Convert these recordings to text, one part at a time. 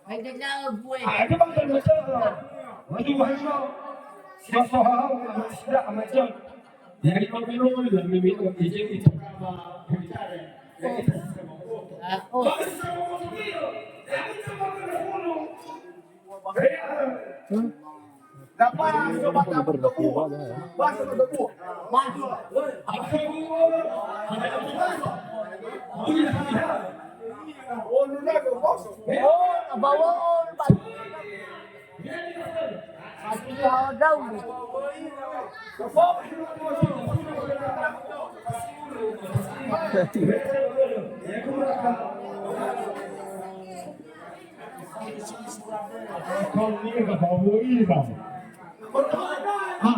Ay, naglalagbuhay. Ito bang tayo sa mahiwahay mo? Siya sa hahaw, ang isda, ang madyang. Dari pagkaroon lang, may mga ijeng ito ka ma-hitari. Ako. Bakit sa mga sumiro? Bakit sa mga nakulo? Kaya, dapat sa bata mo dapo. Basa mo dapo. Basa. Ang sabuo. Ang sabuo. Ang sabuo. Ono na go boss. Abawon. Pati daw. Kau ni ka baboy ba? Ha?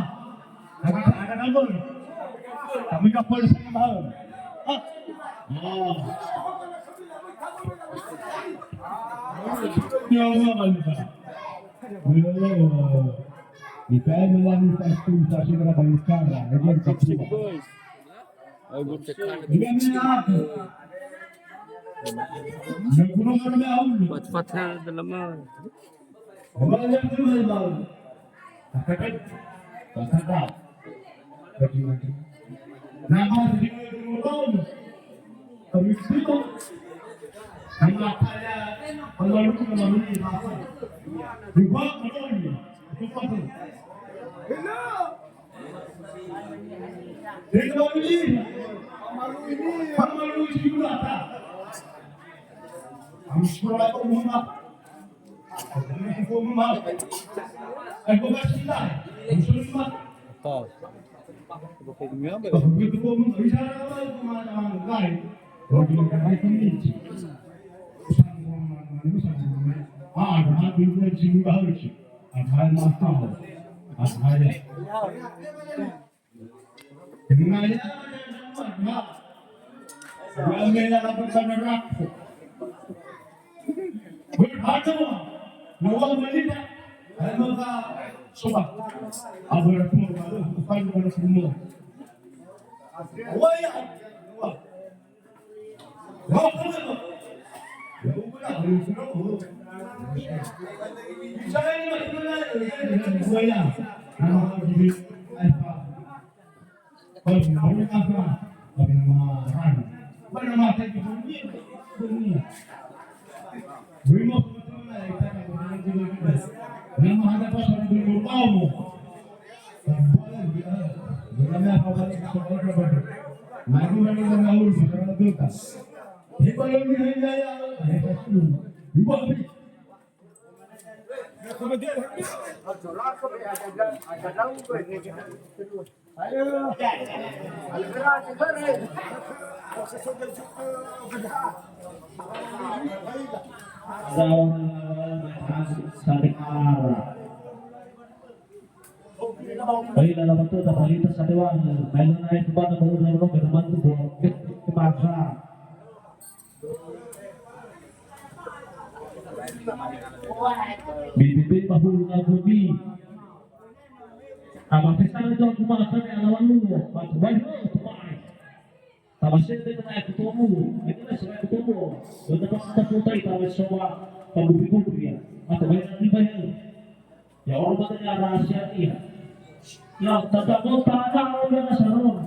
Nakakaaga na mo. Kami ka pala sa mahal. Ha? Yawa ka. Dipende lang sa spinta sila ng iskara. Ayan ka po. Diyan na ako. Nagulong ka na ako. Fat na dalaman. Kemarin tu memang katakan katakan bagi-bagi. Nama dia berubah. Kami itu nama saya kalau itu nama ini apa? Dibuat kalau ini itu apa? Hello. Dia ini malu ini juga tak. Kami sekolah itu rumah. Ay bumasila. Musulman. Begitu ko mo isara ka kumain kay. Huwag mo kay kumiti. Dapat din sini bahus. Ahal mahal. Ahal. Ngaya na. Ramai na ako sa narak. Berhati mo. Nawal malita, ano ka suba? Abra mo ba? Paano ka nasumo? Wala. Wala ka na. Wala ka na. Saya ni masih wala. Ano ka gili? Ay pa. Pag mo ka pa, pag naman. Paano natin ito? Dunia. Bimo yang menghadapi orang berumur Bagaimana apabila seorang berbeda maju dari mengaul secara bebas. Ibu yang dihayati ayat itu. Ibu apa? Baik dalam itu terlihat sadewan, melon naik kepada bangunan rumah berteman itu kepaksa. Bibit bahu ngabubi. Ama pesta itu aku makan alawan lu, batu banyu kemarin. Tamasya itu naik ketemu, itu lah sampai ketemu. Sudah pas putai tamas semua pembubi ya. Atau banyak. Ya orang katanya rahasia dia. Ya tetap mau tahu dia nasarun.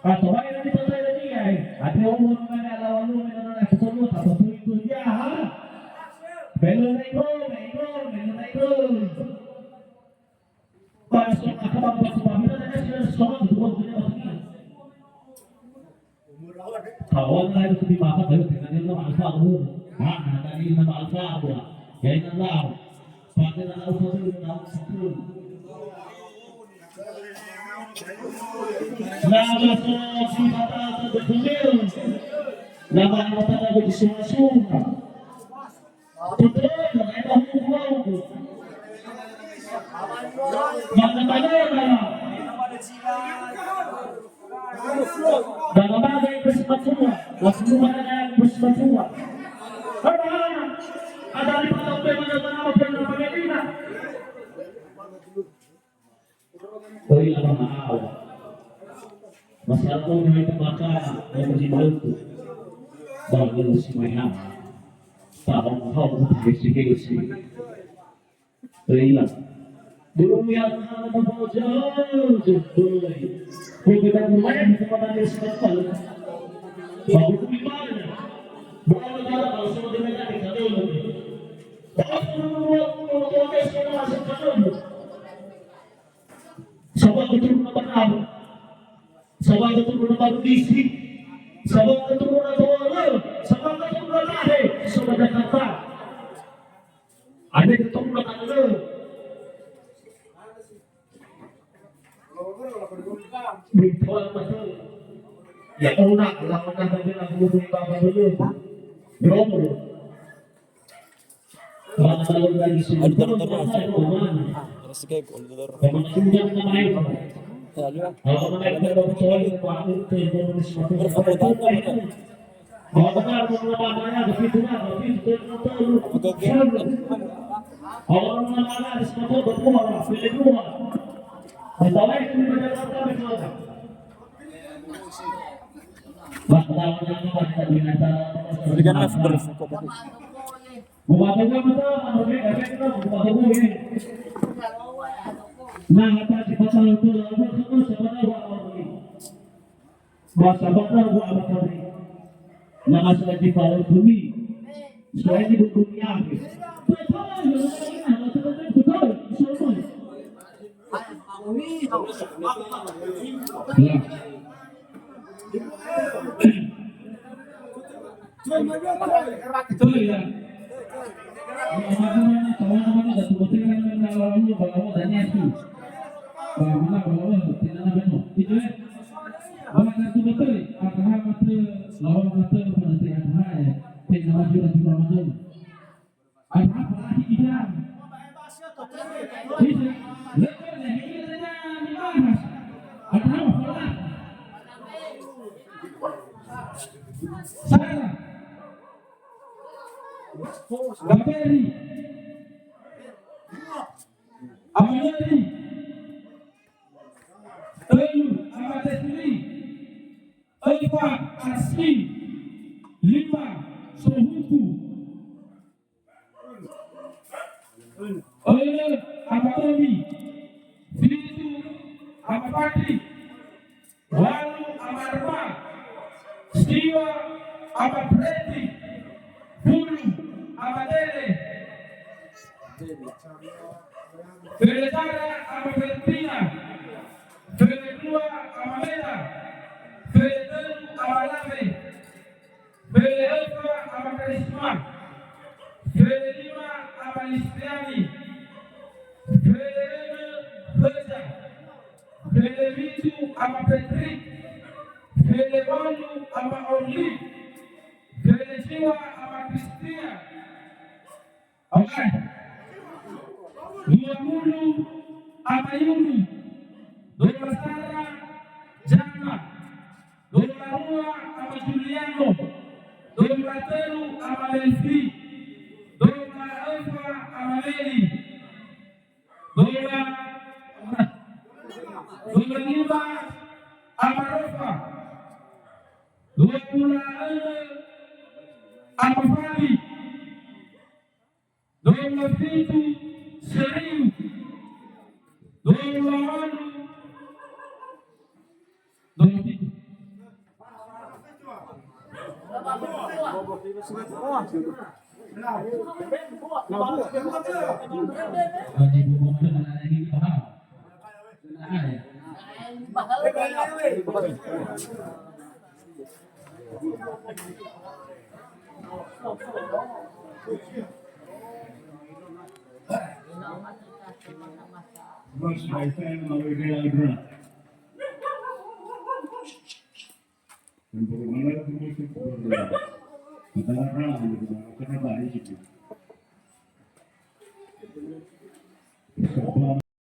Atau banyak di putai dia. Ada orang mana alawan lu, mana ketemu atau itu dia. Belum naik. Pasok akabang pagkabang na sila sa duwag nila kasi. Kawan na ito di maka tayo tingnan na alfa mo. Nagani na alfa ako. Kaya na lang. Pati na alfa mo na sakto. Nama sa si mata sa dulo. Nama mata na di sumasuma. Tutuloy na ito ang buwan ko. Dalam bagay bersifat semua, semua yang bersifat semua. Ada di pada mana Palestina. Koi apa mahal? Masalah itu mereka bakal yang berjibaku bagi semuanya. tahun besi. Iya. Belum yang hal jauh, kita mulai kepada Israel. Bagus gimana? Bukan kalau semua dengan kita dulu. Sabah keturunan Batam, Sabah keturunan Bisi, Sabah keturunan Bawang, Sabah keturunan Lahe, Sabah Jakarta. Ada keturunan Anda. Betul betul. Ya unak, lakukan tadi lagu beberapa dulu. Berapa? Kalau lagi sudah Sige, uldor. kalau sudah naik, Aywa. kalau naik ke bawah itu waktu itu kalau benar mengenalnya begitu kalau mengenalnya di situ berdua, pilih dua. Kalau itu menjadi apa? Berikan mas terus. Bumatnya betul, efek itu bumatnya ini. Nah, apa di pasal itu lalu itu sebenarnya buat ini. Bahasa betul buat apa ini? Nama saya di bawah bumi, saya di dunia. Betul, ya. Betul ya. Gaperi, Amayari, Telu, Amatesri, Elfa, Asli, Lima, Sohuku, Ole, Amatomi, Filitu, Amapati, Walu, Amarma, Stiwa, Amapreti, Bulu, Amadele, Veletara, Amaventina, Veletua, Amamela, Veletelu, Amalave, Veleelfa, Amakarisma, Velelima, Amalistiani, Velele, Veza, Velevitu, Amapetri, Velevolu, Amaorli, Velejiwa, Amakristia. Oke. 20 Amayuni, Dolasara, Jama, Dolarua, Ama Juliano, Dolatelu, Ama Melfi, Dola Alfa, Ama Meli, Dola Lima, Ama Rofa, 20 Ama Fali, Dola Fitu, Seriu, Dola Wanu, Dola Fitu. Mas my friend Malaysia Ibra. Untuk mana itu musik berbeda. Kita nak kita baik itu.